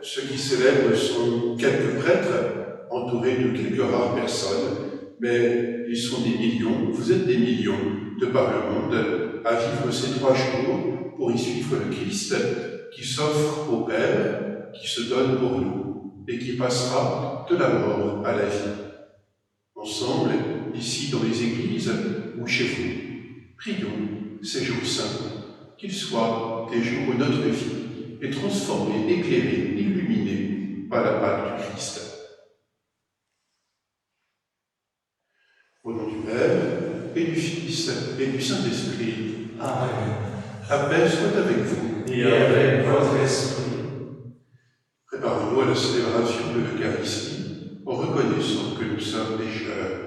Ceux qui célèbrent sont quelques prêtres, entourés de quelques rares personnes, mais ils sont des millions, vous êtes des millions de par le monde à vivre ces 3 jours pour y suivre le Christ qui s'offre au Père, qui se donne pour nous et qui passera de la mort à la vie. Ensemble, ici dans les églises ou chez vous, prions ces jours saints, qu'ils soient des jours où notre vie est transformée, éclairée, illuminée par la Pâque du Christ. Au nom du Père, et du Fils, et du Saint-Esprit. Amen. La paix soit avec vous. Et avec votre esprit. Préparons-nous à la célébration de l'Eucharistie en reconnaissant que nous sommes pécheurs.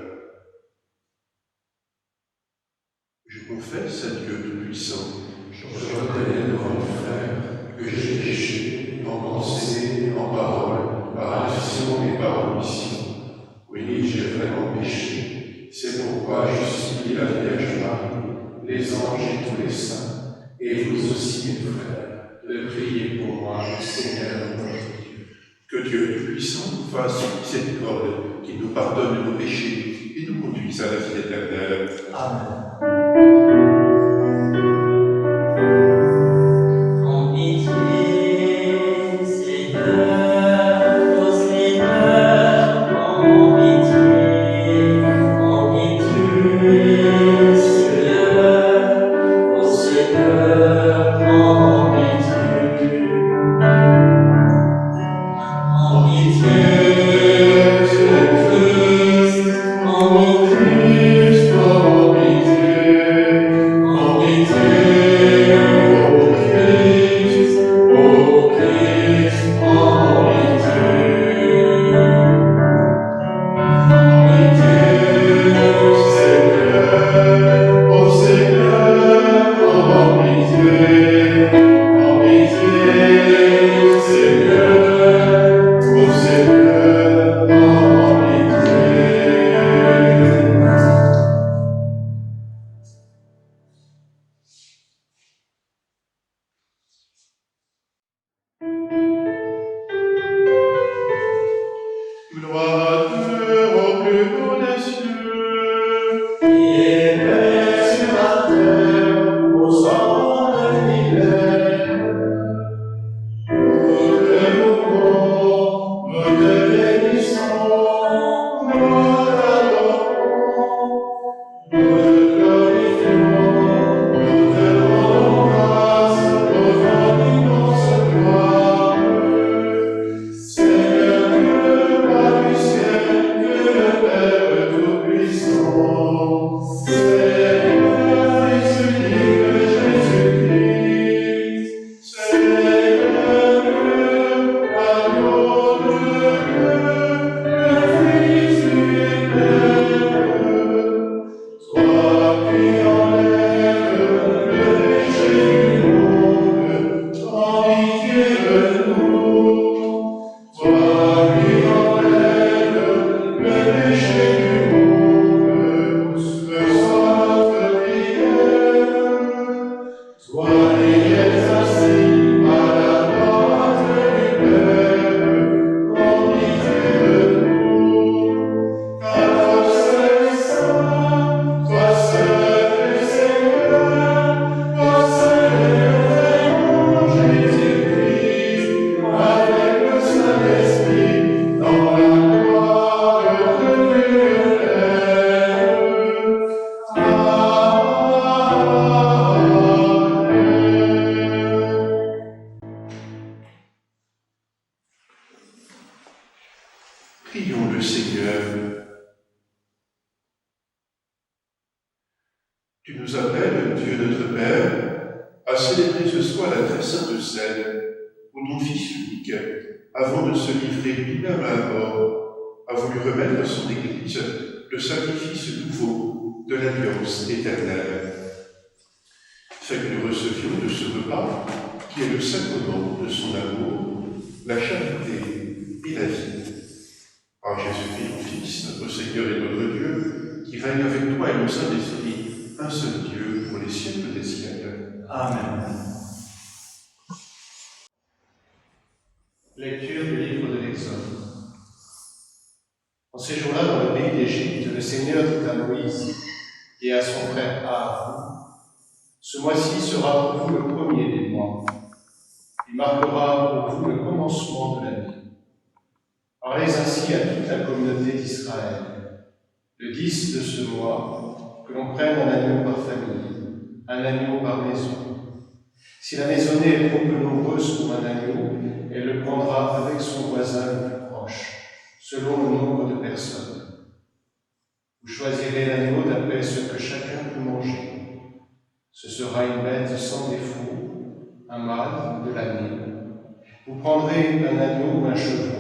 Je confesse à Dieu Tout-Puissant, Je reconnais devant mon frère que j'ai péché en pensée, en parole, par action et par omission. Oui, j'ai vraiment péché. C'est pourquoi je supplie la Vierge Marie, les anges et tous les saints, et vous aussi, mes frères, de prier pour moi, le Seigneur notre Dieu. Que Dieu Tout-Puissant nous fasse miséricorde, qu'il nous pardonne nos péchés et nous conduise à la vie éternelle. Amen. Christ, oh Christ, oh Prions le Seigneur. Tu nous appelles, Dieu notre Père, à célébrer ce soir la très sainte scène où ton Fils unique, avant de se livrer lui-même à la mort, a voulu remettre à son Église le sacrifice nouveau de l'alliance éternelle. Fais que nous recevions de ce repas, qui est le sacrement de son amour, la charité et la vie. Par Jésus-Christ, ton Fils, notre Seigneur et notre Dieu, qui règne avec toi et le Saint-Esprit, un seul Dieu, pour les siècles des siècles. Amen. Lecture du livre de l'Exode. En ces jours-là, dans le pays d'Égypte, le Seigneur dit à Moïse et à son frère Aaron, « Ce mois-ci sera pour vous le premier des mois. Il marquera pour vous le commencement de l'année. Parlez ainsi à toute la communauté d'Israël. Le 10 de ce mois, que l'on prenne un agneau par famille, un agneau par maison. Si la maisonnée est trop peu nombreuse pour un agneau, elle le prendra avec son voisin le plus proche, selon le nombre de personnes. Vous choisirez l'agneau d'après ce que chacun peut manger. Ce sera une bête sans défaut, un mâle de l'année. Vous prendrez un agneau ou un chevreau.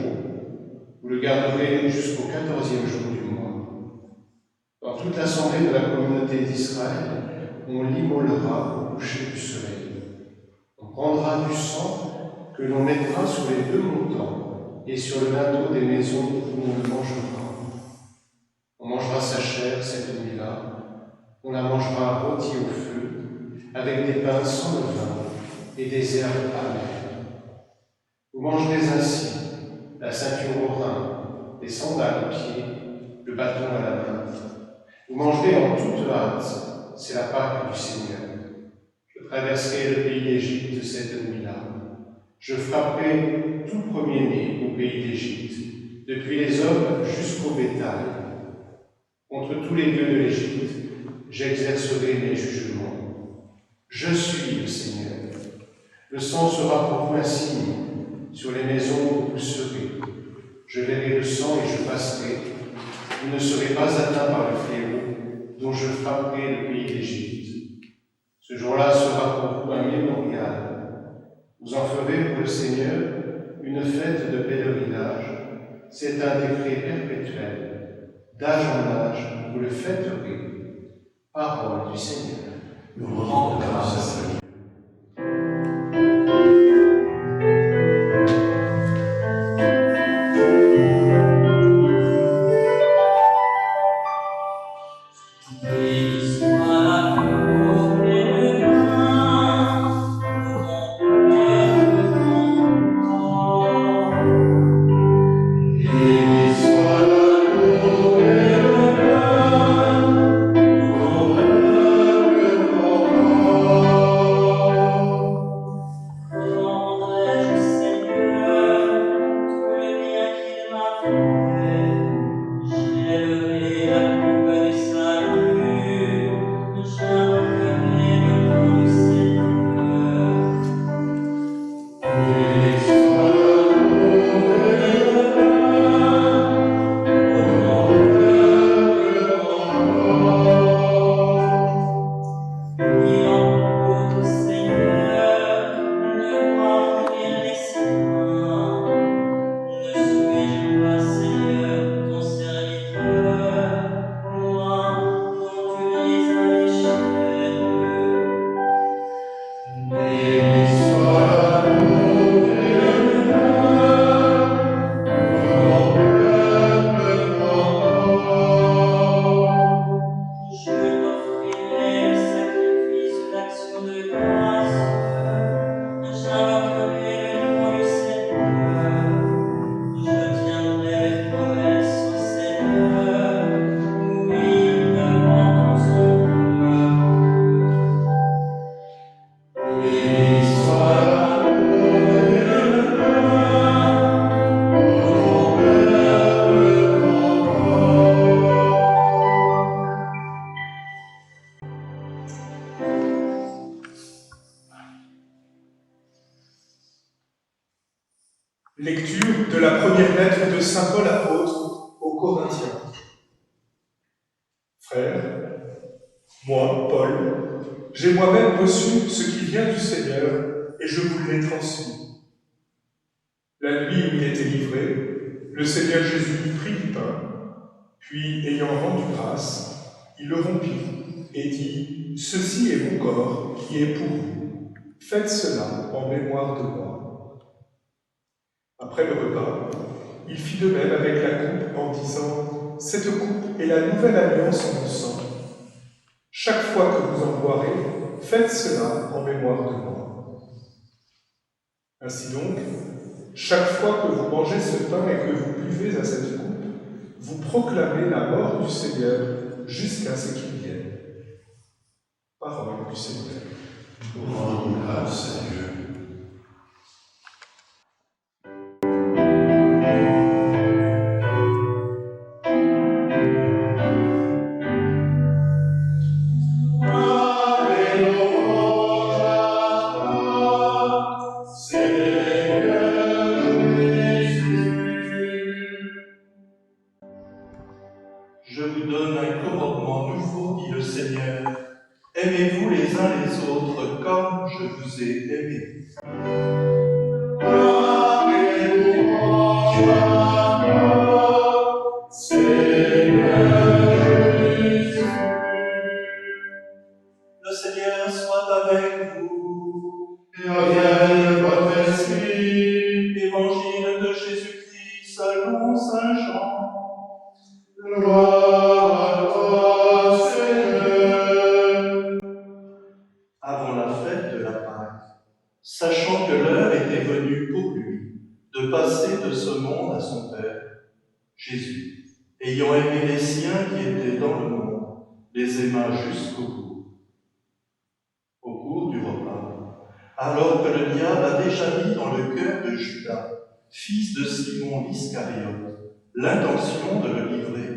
Vous le garderez jusqu'au 14e jour du mois. Dans toute l'assemblée de la communauté d'Israël, on l'immolera au coucher du soleil. On prendra du sang que l'on mettra sur les deux montants et sur le linteau des maisons où on le mangera. On mangera sa chair cette nuit-là. On la mangera rôtie au feu, avec des pains sans levain et des herbes amères. Vous mangerez ainsi la ceinture au rein, les sandales aux pieds, le bâton à la main. Vous mangerez en toute hâte, c'est la Pâque du Seigneur. Je traverserai le pays d'Égypte cette nuit-là. Je frapperai tout premier-né au pays d'Égypte, depuis les hommes jusqu'au bétail. Contre tous les dieux de l'Égypte, j'exercerai mes jugements. Je suis le Seigneur. Le sang sera pour vous un signe sur les maisons où vous serez. Je verrai le sang et je passerai. Vous ne serez pas atteints par le fléau dont je frapperai le pays d'Égypte. Ce jour-là sera pour vous un mémorial. Vous en ferez pour le Seigneur une fête de pèlerinage. C'est un décret perpétuel. D'âge en âge, vous le fêterez. Parole du Seigneur. Nous rendons grâce à Dieu. saint Paul apôtre aux Corinthiens. Frères, moi, Paul, j'ai moi-même reçu ce qui vient du Seigneur et je vous l'ai transmis. La nuit où il était livré, le Seigneur Jésus prit du pain, puis, ayant rendu grâce, il le rompit et dit « Ceci est mon corps qui est pour vous. Faites cela en mémoire de moi. » Après le repas, il fit de même avec la coupe en disant « Cette coupe est la nouvelle alliance en mon sang. Chaque fois que vous en boirez, faites cela en mémoire de moi. » Ainsi donc, chaque fois que vous mangez ce pain et que vous buvez à cette coupe, vous proclamez la mort du Seigneur jusqu'à ce qu'il vienne. Parole du Seigneur. Rendons grâce à Dieu. Je vous donne un commandement nouveau, dit le Seigneur. Aimez-vous les uns les autres comme je vous ai aimés. Le Seigneur soit avec vous. Et avec votre esprit, Évangile de Jésus-Christ selon saint Jean. gloire à toi, Seigneur. Avant la fête de la Pâque, sachant que l'heure était venue pour lui de passer de ce monde à son Père, Jésus, ayant aimé les siens qui étaient dans le monde, les aima jusqu'au bout. Au cours du repas, alors que le diable a déjà mis dans le cœur de Judas, fils de Simon l'Iscariote, l'intention de le livrer,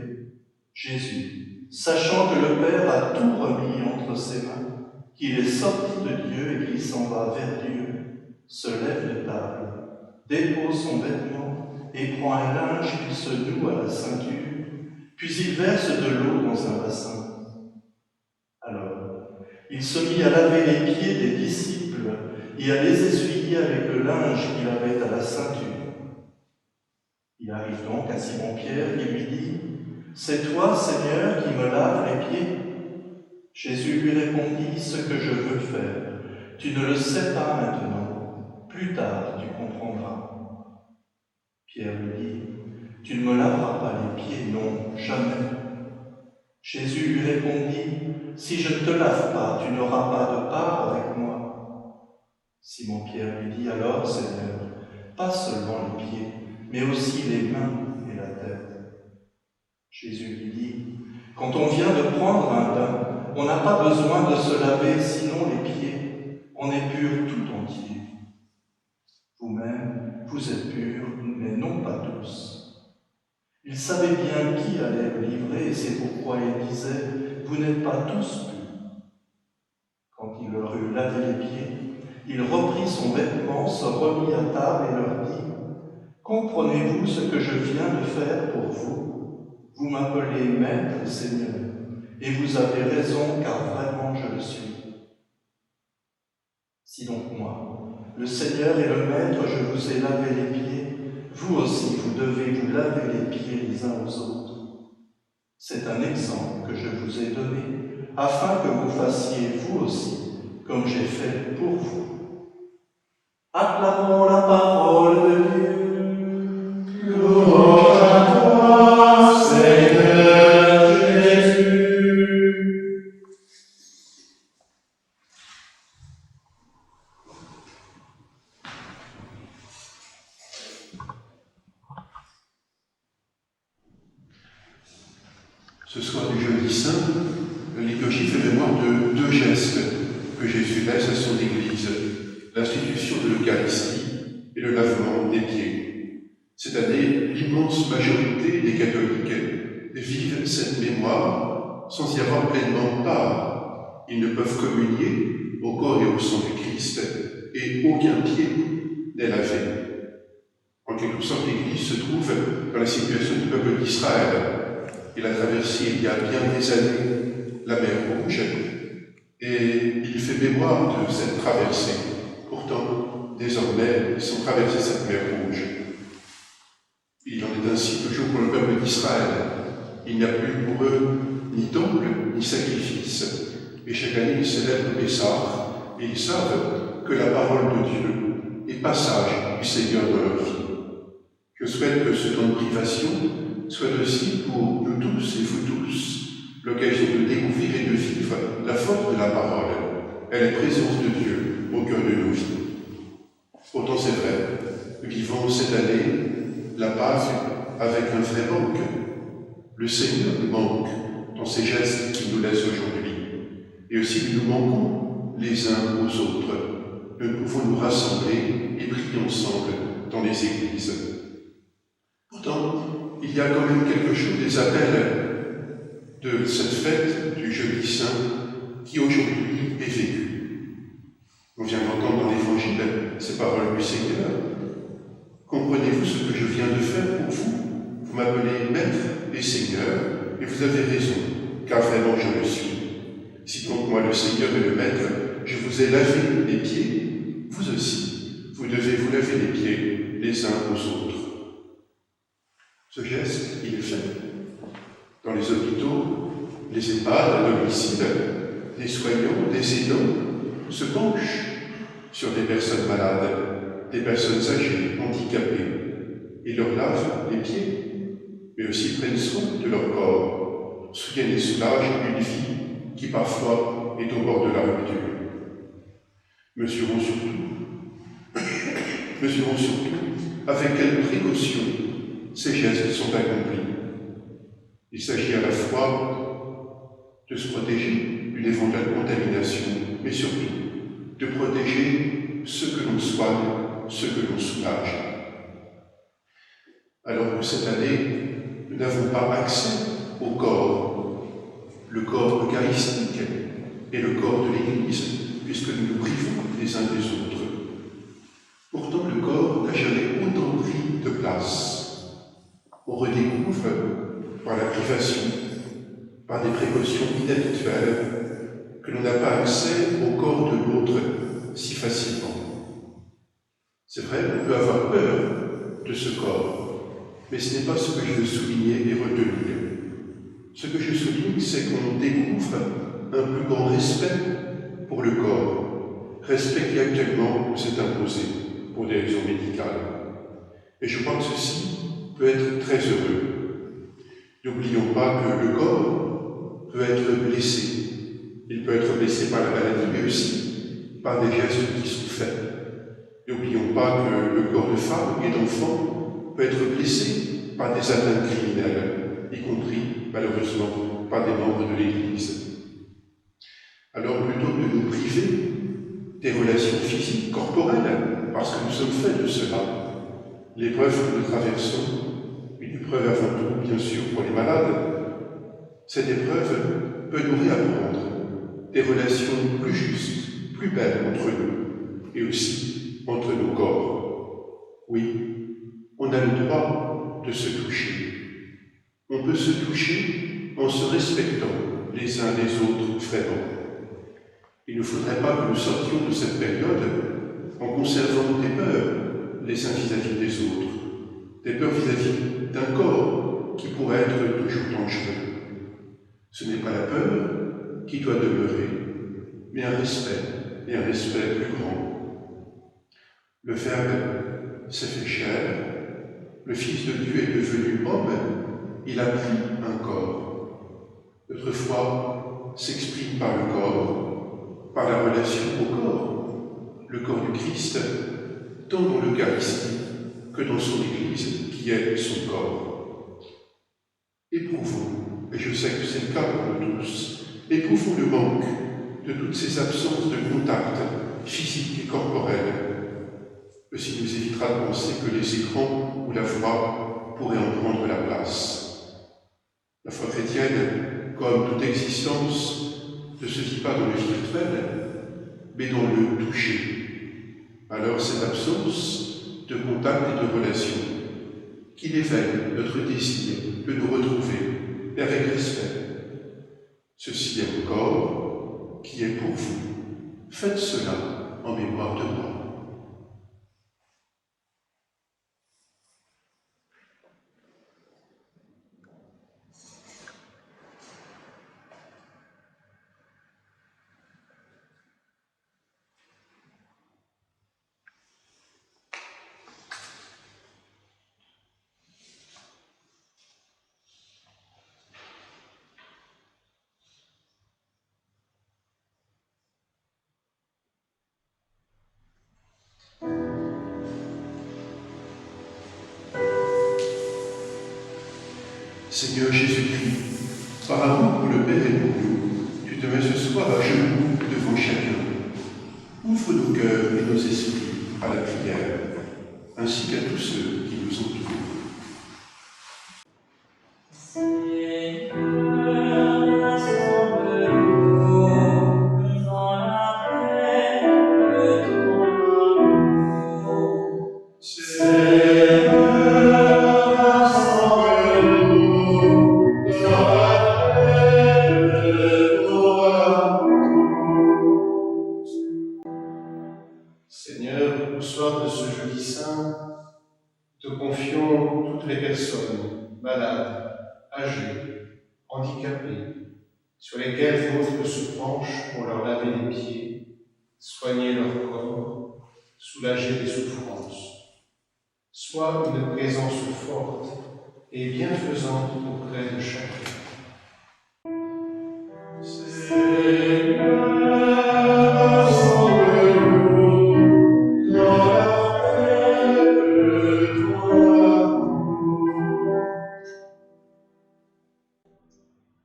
Jésus, sachant que le Père a tout remis entre ses mains, qu'il est sorti de Dieu et qu'il s'en va vers Dieu, se lève de table, dépose son vêtement et prend un linge qu'il se noue à la ceinture, puis il verse de l'eau dans un bassin. Alors, il se mit à laver les pieds des disciples et à les essuyer avec le linge qu'il avait à la ceinture. Il arrive donc à Simon-Pierre qui lui dit « C'est toi, Seigneur, qui me laves les pieds ?» Jésus lui répondit « Ce que je veux faire, tu ne le sais pas maintenant, plus tard tu comprendras. » Pierre lui dit « Tu ne me laveras pas les pieds, non, jamais. » Jésus lui répondit « Si je ne te lave pas, tu n'auras pas de part avec moi. » Simon-Pierre lui dit « Alors, Seigneur, pas seulement les pieds, mais aussi les mains et la tête. » Jésus lui dit « Quand on vient de prendre un bain, on n'a pas besoin de se laver sinon les pieds, on est pur tout entier. Vous-même, vous êtes purs, mais non pas tous. » Il savait bien qui allait le livrer, et c'est pourquoi il disait « Vous n'êtes pas tous purs. » Quand il leur eut lavé les pieds, il reprit son vêtement, se remit à table et leur dit « Comprenez-vous ce que je viens de faire pour vous? Vous m'appelez Maître et Seigneur, et vous avez raison, car vraiment je le suis. Si donc moi, le Seigneur et le Maître, je vous ai lavé les pieds, vous aussi vous devez vous laver les pieds les uns aux autres. C'est un exemple que je vous ai donné, afin que vous fassiez vous aussi, comme j'ai fait pour vous. Acclamons la parole de Dieu. Louange à toi, Seigneur Jésus. Ce soir du jeudi saint, la liturgie fait mémoire de deux gestes que Jésus laisse à son Église, l'institution de l'Eucharistie et le lavement des pieds. Cette année, l'immense majorité des catholiques vivent cette mémoire sans y avoir pleinement part. Ils ne peuvent communier au corps et au sang du Christ et aucun pied n'est lavé. En En quelque sorte, l'Église se trouve dans la situation du peuple d'Israël. Il a traversé il y a bien des années la mer Rouge, et il fait mémoire de cette traversée. Pourtant, désormais, ils ont traversé cette mer Rouge. Il en est ainsi toujours pour le peuple d'Israël. Il n'y a plus pour eux ni temple, ni sacrifice. Et chaque année, ils célèbrent Pessah, et ils savent que la parole de Dieu est passage du Seigneur dans leur vie. Je souhaite que ce temps de privation soit aussi pour nous tous et vous tous l'occasion de découvrir et de vivre la force de la parole et la présence de Dieu au cœur de nos vies. Pourtant, c'est vrai, nous vivons cette année la Pâque avec un vrai manque. Le Seigneur nous manque dans ces gestes qu'il nous laisse aujourd'hui. Et aussi, nous nous manquons les uns aux autres. Nous pouvons nous rassembler et prier ensemble dans les églises. Pourtant, il y a quand même quelque chose des appels de cette fête du Jeudi Saint qui aujourd'hui est vécue. On vient d'entendre dans l'Évangile ces paroles du Seigneur. Comprenez-vous ce que je viens de faire pour vous? Vous m'appelez Maître et Seigneur, et vous avez raison, car vraiment je le suis. Si donc moi, le Seigneur et le Maître, je vous ai lavé les pieds, vous aussi, vous devez vous laver les pieds les uns aux autres. Ce geste, il est fait. Dans les hôpitaux, les EHPAD, à domicile, les soignants, des aidants se penchent sur des personnes malades, des personnes âgées, handicapées, et leur lavent les pieds, mais aussi prennent soin de leur corps, soutiennent et soulagent une vie qui parfois est au bord de la rupture. Mesurons surtout avec quelle précaution ces gestes sont accomplis. Il s'agit à la fois de se protéger d'une éventuelle contamination, mais surtout de protéger ceux que l'on soigne, ceux que l'on soulage. Alors que cette année, nous n'avons pas accès au corps, le corps eucharistique et le corps de l'Église, puisque nous nous privons les uns des autres. Pourtant, le corps n'a jamais autant pris de place. On redécouvre, par la privation, par des précautions inhabituelles, que l'on n'a pas accès au corps de l'autre si facilement. C'est vrai, on peut avoir peur de ce corps, mais ce n'est pas ce que je veux souligner et retenir. Ce que je souligne, c'est qu'on découvre un plus grand respect pour le corps, respect qui actuellement nous est imposé pour des raisons médicales. Et je crois que ceci peut être très heureux. N'oublions pas que le corps peut être blessé. Il peut être blessé par la maladie, mais aussi par des gestes qui sont faits. N'oublions pas que le corps de femme et d'enfant peut être blessé par des atteintes criminelles, y compris, malheureusement, par des membres de l'Église. Alors, plutôt que de nous priver des relations physiques, corporelles, parce que nous sommes faits de cela, l'épreuve que nous traversons, une épreuve avant tout, bien sûr, pour les malades, cette épreuve peut nous réapprendre des relations plus justes, plus belles entre nous, et aussi entre nos corps. Oui, on a le droit de se toucher. On peut se toucher en se respectant les uns les autres vraiment. Il ne faudrait pas que nous sortions de cette période en conservant des peurs les uns vis-à-vis des autres, des peurs vis-à-vis d'un corps qui pourrait être toujours dangereux. Ce n'est pas la peur qui doit demeurer, mais un respect, et un respect plus grand. Le Verbe s'est fait chair, le Fils de Dieu est devenu homme, il a pris un corps. Notre foi s'exprime par le corps, par la relation au corps, le corps du Christ, tant dans l'Eucharistie que dans son Église, qui est son corps. Éprouvons, et je sais que c'est le cas pour nous tous, éprouvons le manque de toutes ces absences de contact physique et corporel. Ceci nous évitera de penser que les écrans ou la voix pourraient en prendre la place. La foi chrétienne, comme toute existence, ne se vit pas dans le virtuel, mais dans le toucher. Alors cette absence de contact et de relation qu'il éveille notre désir de nous retrouver, et avec respect. Ceci est mon corps qui est pour vous. Faites cela en mémoire de moi. Seigneur Jésus-Christ, par amour pour le Père et pour nous, tu te mets ce soir à genoux devant chacun. Ouvre nos cœurs et nos esprits à la prière, ainsi qu'à tous ceux qui nous entourent. Seigneur, au soir de ce jeudi saint, te confions toutes les personnes malades, âgées, handicapées, sur lesquelles votre se penche pour leur laver les pieds, soigner leur corps, soulager les souffrances. Sois une présence forte et bienfaisante auprès de chacun.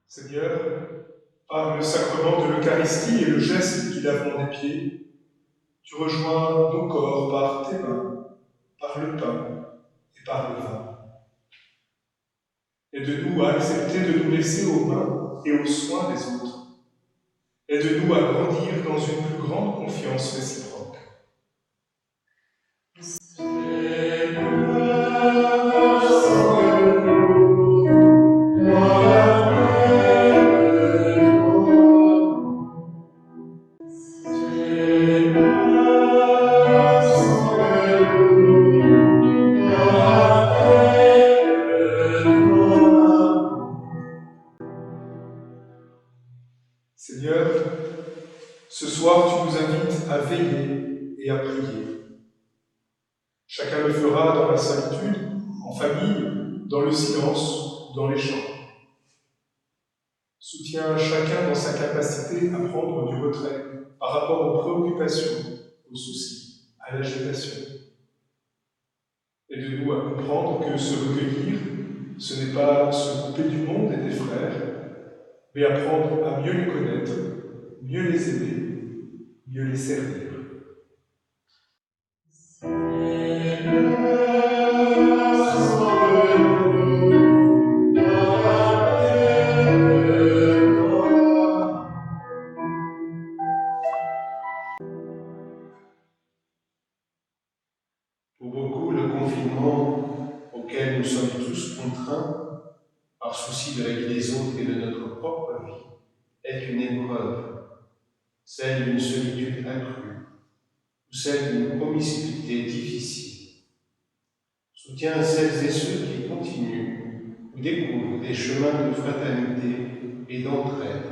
Seigneur, par le sacrement de l'Eucharistie et le geste du lavement des pieds, tu rejoins nos corps par tes mains, par le pain et par le vin. Aide-nous à accepter de nous laisser aux mains et aux soins des autres. Aide-nous à grandir dans une plus grande confiance réciproque. Seigneur, ce soir tu nous invites à veiller et à prier. Chacun le fera dans la solitude, en famille, dans le silence, dans les chants. Soutiens chacun dans sa capacité à prendre du retrait par rapport aux préoccupations, aux soucis, à l'agitation. Aide-nous à comprendre que se recueillir, ce n'est pas se couper du monde et des frères, mais apprendre à mieux les connaître, mieux les aimer, mieux les servir. Pour beaucoup, le confinement auquel nous sommes tous contraints, par souci de la vie des autres et de notre propre vie, est une épreuve, celle d'une solitude accrue, ou celle d'une promiscuité difficile. Soutiens celles et ceux qui continuent ou découvrent des chemins de fraternité et d'entraide.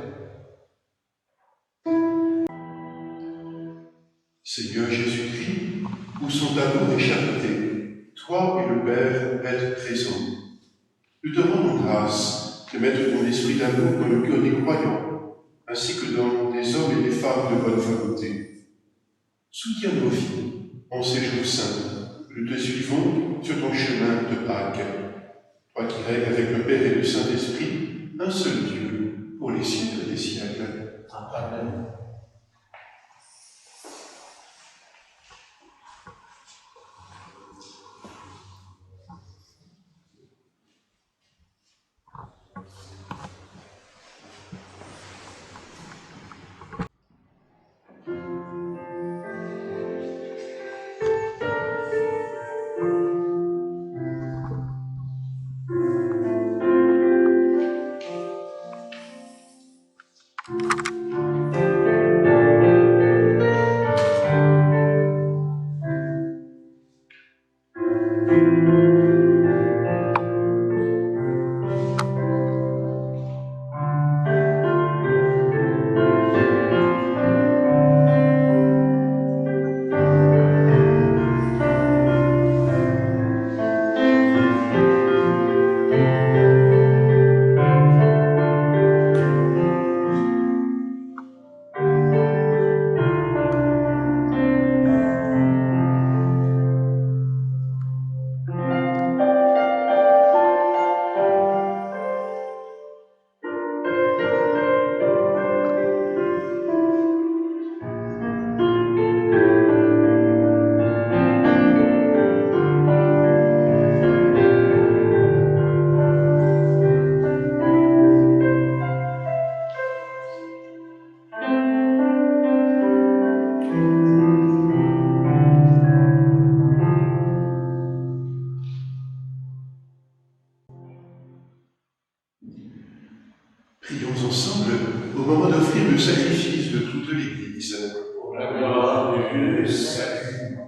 Seigneur Jésus-Christ, où sont amour et charité, toi et le Père êtes présents. Nous te rendons grâce de mettre ton esprit d'amour dans le cœur des croyants, ainsi que dans des hommes et des femmes de bonne volonté. Soutiens nos vies en ces jours saints. Nous te suivons sur ton chemin de Pâques. Toi qui règnes avec le Père et le Saint-Esprit, un seul Dieu, pour les siècles des siècles. Amen. Prions ensemble au moment d'offrir le sacrifice de toute l'Église. Pour la gloire de Dieu et le salut.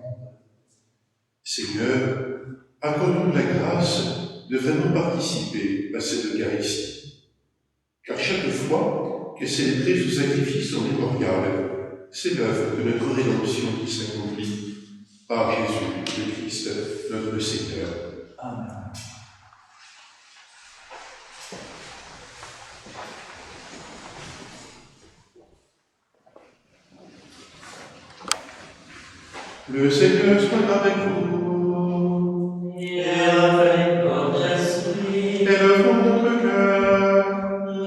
Seigneur, accorde-nous la grâce de vraiment participer à cette Eucharistie. Car chaque fois qu'est célébré ce sacrifice en mémorial, c'est l'œuvre de notre rédemption qui s'accomplit par Jésus le Christ, notre Seigneur. Amen. Le Seigneur soit avec vous. Et avec votre esprit, Élevons notre cœur.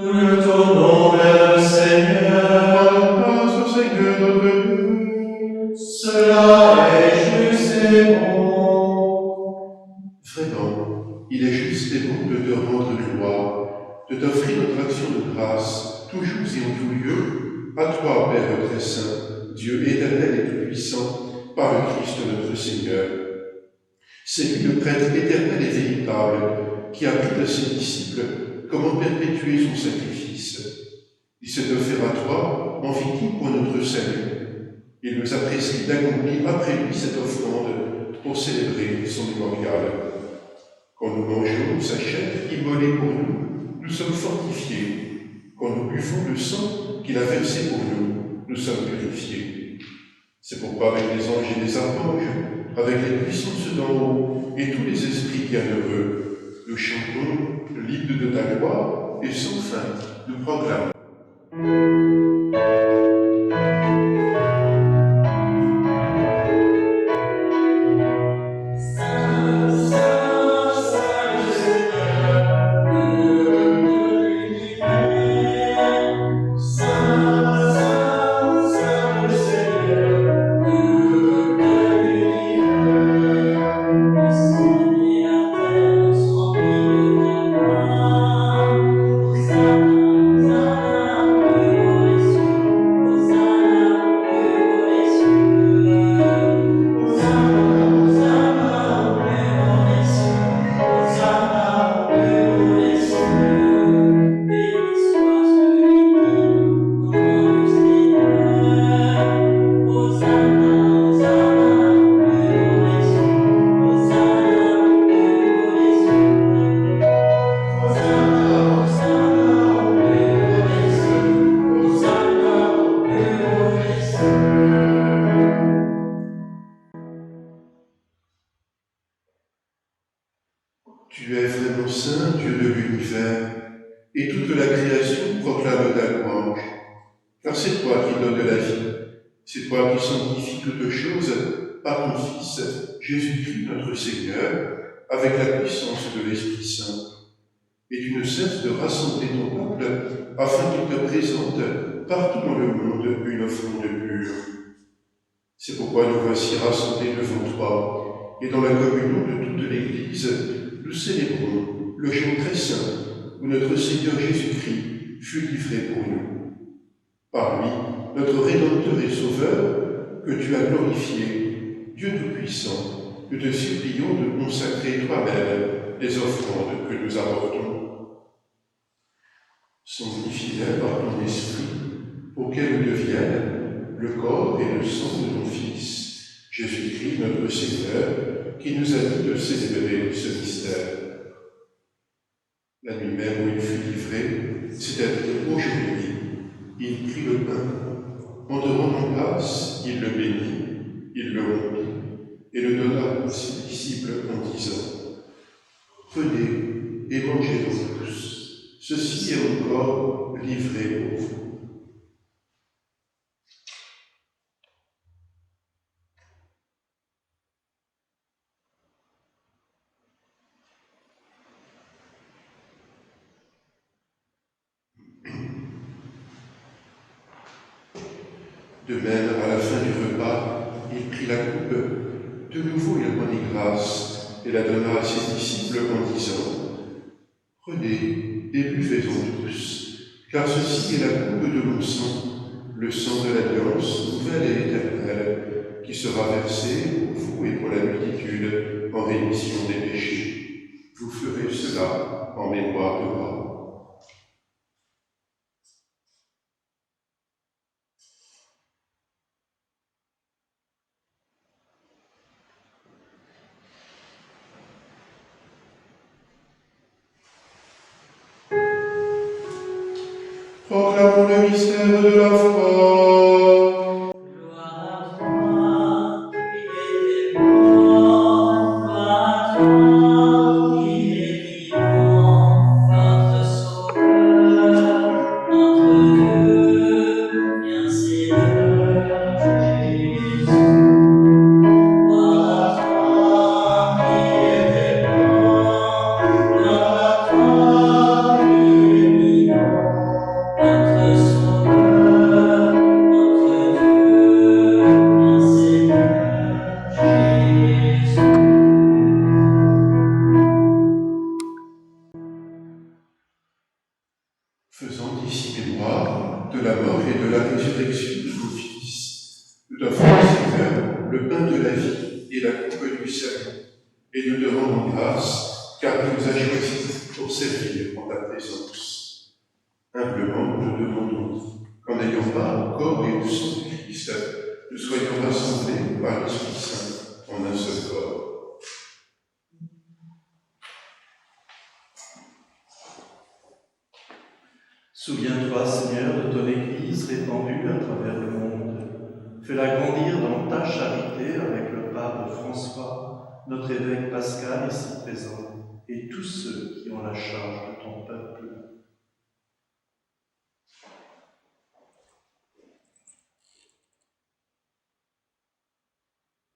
Nous nous tournons vers le Seigneur. Rendons grâce au Seigneur notre Dieu. Cela est juste et bon. Vraiment, il est juste et bon de te rendre gloire, de t'offrir notre action de grâce, toujours et en tout lieu, à toi, Père très saint, Dieu éternel et tout-puissant, par le Christ notre Seigneur. C'est lui le prêtre éternel et véritable, qui a appris à ses disciples comment perpétuer son sacrifice. Il s'est offert à toi en victime pour notre salut. Il nous a prescrit d'accomplir après lui cette offrande pour célébrer son mémorial. Quand nous mangeons sa chair immolée pour nous, nous sommes fortifiés. Quand nous buvons le sang qu'il a versé pour nous sommes purifiés. C'est pourquoi avec les anges et les archanges, avec les puissances d'en haut et tous les esprits bienheureux, nous chantons l'hymne de ta gloire et sans fin nous proclamons. Tu es vraiment saint, Dieu de l'univers, et toute la création proclame ta louange. Car c'est toi qui donnes la vie, c'est toi qui sanctifies toutes choses par ton Fils, Jésus-Christ notre Seigneur, avec la puissance de l'Esprit Saint. Et tu ne cesses de rassembler ton peuple afin qu'il te présente partout dans le monde une offrande pure. C'est pourquoi nous voici rassemblés devant toi, et dans la communion de toute l'Église, nous célébrons le jour très saint où notre Seigneur Jésus-Christ fut livré pour nous. Par lui, notre Rédempteur et Sauveur, que tu as glorifié, Dieu Tout-Puissant, nous te supplions de consacrer toi-même les offrandes que nous apportons. Sanctifie-les par ton esprit, auquel deviennent le corps et le sang de ton Fils, Jésus-Christ, notre Seigneur, qui nous a dit de célébrer ce mystère. La nuit même où il fut livré, c'est-à-dire aujourd'hui, il prit le pain. En te rendant grâce, il le bénit, il le rompit et le donna à ses disciples en disant : Prenez et mangez-en tous. Ceci est mon corps livré pour vous. De même, à la fin du repas, il prit la coupe. De nouveau, il rendit grâce et la donna à ses disciples en disant : Prenez et buvez-en tous, car ceci est la coupe de mon sang, le sang de l'alliance nouvelle et éternelle, qui sera versé pour vous et pour la multitude en rémission des péchés. Vous ferez cela en mémoire de moi. Proclamons le mystère de la foi. Gloire à toi qui es mort, gloire à toi qui es vivant, notre Sauveur, notre Dieu, bien Seigneur Jésus. Gloire à toi qui es mort, gloire à toi qui es vivant. Notre Sauveur, notre Dieu, bien Seigneur Jésus. Faisant ici mémoire de la mort et de la résurrection de ton Fils, nous t'offrons, Seigneur, le pain de la vie et la coupe du salut, et nous te rendons grâce, car tu nous as choisis pour servir en ta présence. Humblement, nous te demandons qu'en n'ayant pas le corps et le sang du Christ, nous soyons rassemblés par l'Esprit Saint en un seul corps. Souviens-toi, Seigneur, de ton Église répandue à travers le monde. Fais-la grandir dans ta charité avec le pape François, notre évêque Pascal ici présent, et tous ceux qui ont la charge de ton peuple.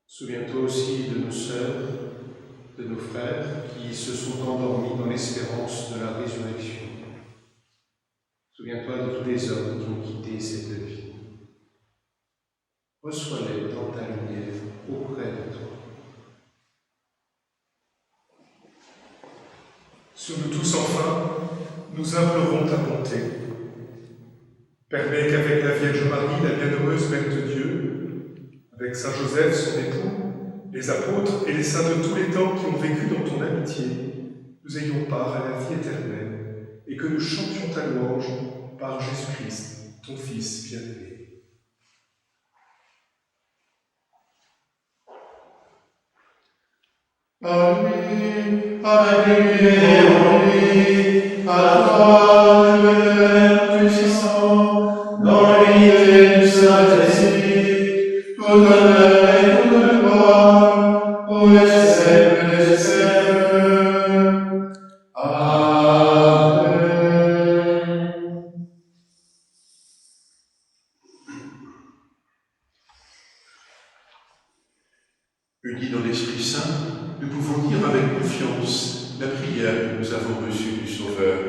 Souviens-toi aussi de nos sœurs, de nos frères qui se sont endormis dans l'espérance de la résurrection. Souviens-toi de tous les hommes qui ont quitté cette vie. Reçois-les dans ta lumière auprès de toi. Sur nous tous enfin, nous implorons ta bonté. Permets qu'avec la Vierge Marie, la bienheureuse Mère de Dieu, avec Saint Joseph, son époux, les apôtres et les saints de tous les temps qui ont vécu dans ton amitié, nous ayons part à la vie éternelle et que nous chantions ta louange par Jésus-Christ, ton Fils bien-aimé. À lui, avec lui et en lui, à toi, le Père puissant, dans l'unité du Saint-Esprit, tout honneur et toute gloire, pour les siècles des siècles. Amen. Unis dans l'Esprit Saint, nous pouvons dire avec confiance la prière que nous avons reçue du Sauveur.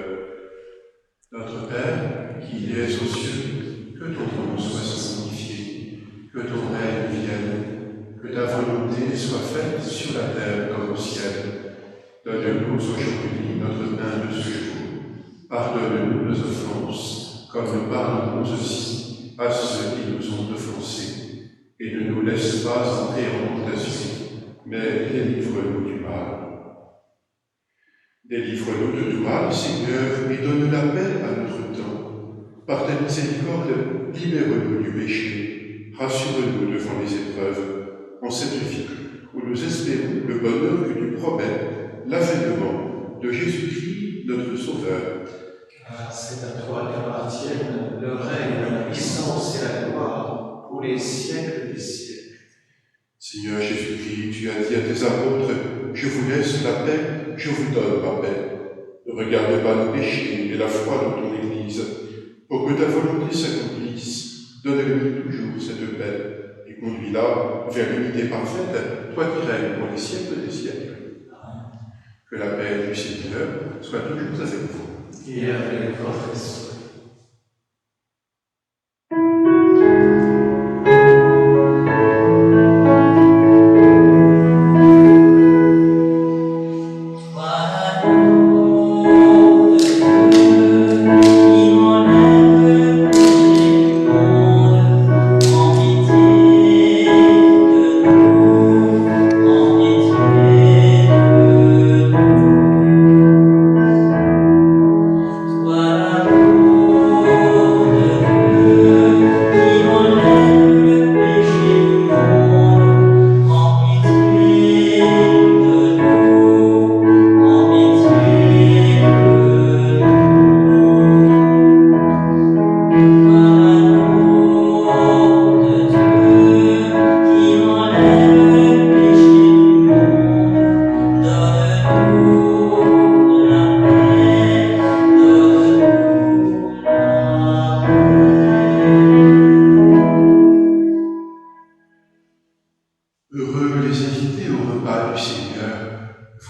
Notre Père, qui es aux cieux, que ton nom soit sanctifié, que ton règne vienne, que ta volonté soit faite sur la terre comme au ciel. Donne-nous aujourd'hui notre pain de ce jour. Pardonne-nous nos offenses, comme nous pardonnons aussi à ceux qui nous ont offensés. Et ne nous laisse pas entrer en tentation, mais délivre-nous du mal. Délivre-nous de tout mal, Seigneur, et donne la paix à notre temps. Par ta miséricorde, libère-nous du péché, rassure-nous devant les épreuves, en cette vie où nous espérons le bonheur que tu promets, l'avènement de Jésus-Christ, notre Sauveur. Car c'est à toi qu'appartiennent le règne, la puissance et la gloire pour les siècles des siècles. Seigneur Jésus-Christ, tu as dit à tes apôtres, je vous laisse la paix, je vous donne ma paix. Ne regarde pas nos péchés et la foi de ton Église. Pour que ta volonté s'accomplisse, donne-lui toujours cette paix et conduis-la vers l'unité parfaite, toi qui règnes pour les siècles des siècles. Que la paix du Seigneur soit toujours avec vous. Et avec votre esprit. Heureux les invités au repas du Seigneur.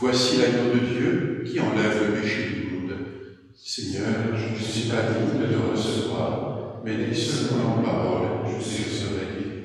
Voici l'agneau de Dieu qui enlève le péché du monde. Seigneur, je ne suis pas digne de te recevoir, mais dis seulement en parole, je serai guéri.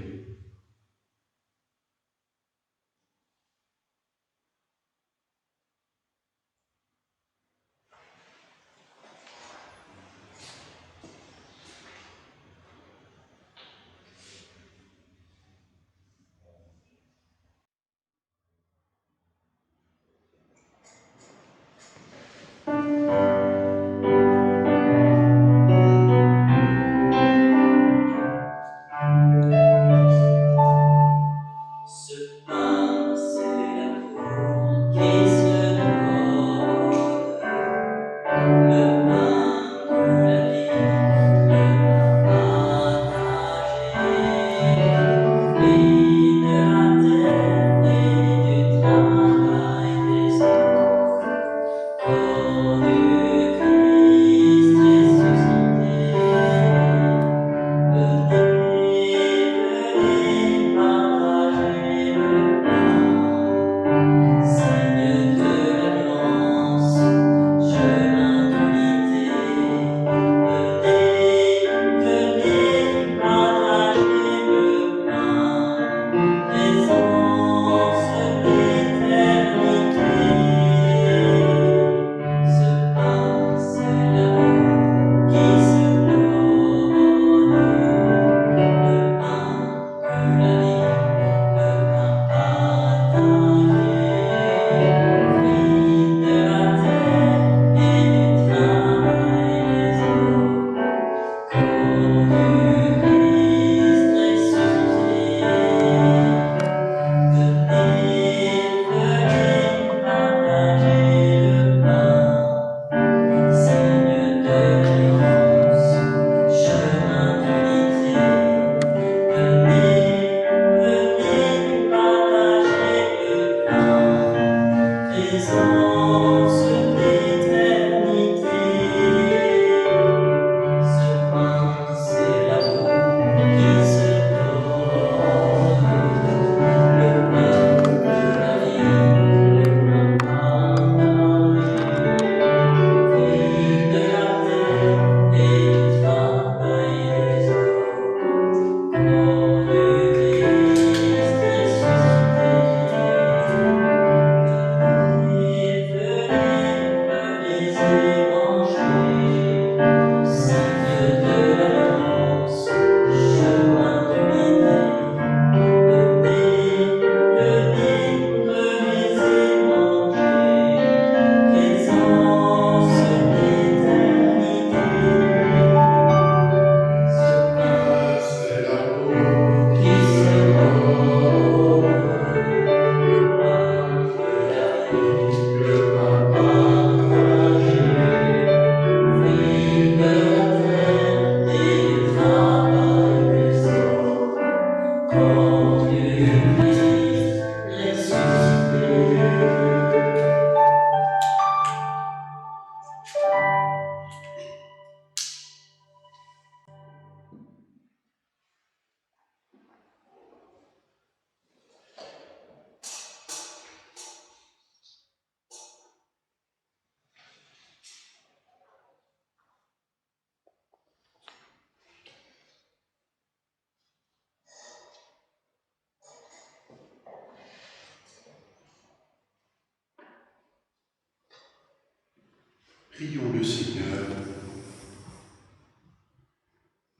Prions le Seigneur.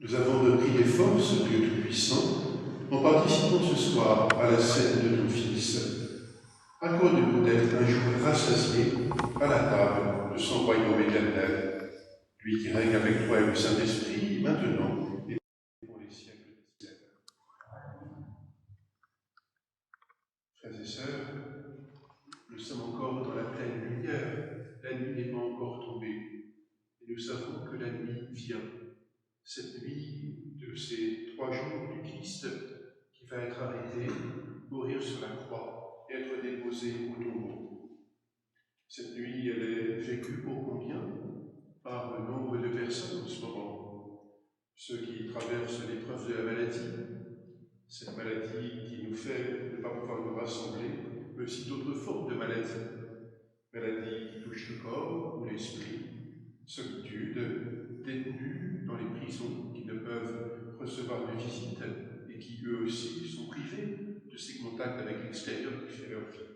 Nous avons repris des forces, Dieu Tout-Puissant, en participant ce soir à la scène de ton Fils. Accorde-nous d'être un jour rassasiés à la table de son royaume éternel, lui qui règne avec toi et le Saint-Esprit, maintenant et pour les siècles des siècles. Frères et sœurs, nous sommes encore dans la pleine lumière, la nuit n'est pas encore tombée, et nous savons que la nuit vient. Cette nuit de ces 3 jours du Christ qui va être arrêté, mourir sur la croix et être déposé au tombeau. Cette nuit, elle est vécue pour combien? Par nombre de personnes en ce moment. Ceux qui traversent l'épreuve de la maladie, cette maladie qui nous fait ne pas pouvoir nous rassembler, mais aussi d'autres formes de maladies. Maladies qui touchent le corps ou l'esprit, solitude, détenus dans les prisons qui ne peuvent recevoir de visite et qui eux aussi sont privés de ces contacts avec l'extérieur qui fait leur vie.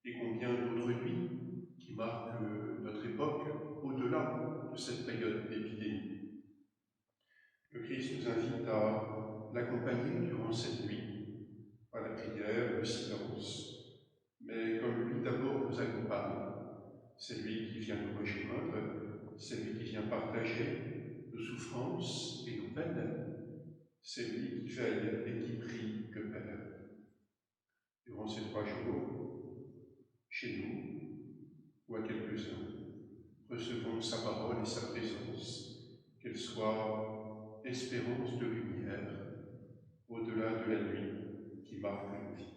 Et combien d'autres nuits qui marquent notre époque au-delà de cette période d'épidémie. Le Christ nous invite à l'accompagner durant cette nuit, par la prière, le silence, mais comme lui d'abord nous accompagne. C'est lui qui vient nous rejoindre, c'est lui qui vient partager nos souffrances et nos peines, c'est lui qui veille et qui prie le Père. Durant ces 3 jours, chez nous, ou à quelques-uns, recevons sa parole et sa présence, qu'elle soit espérance de lumière au-delà de la nuit qui marque nos vies.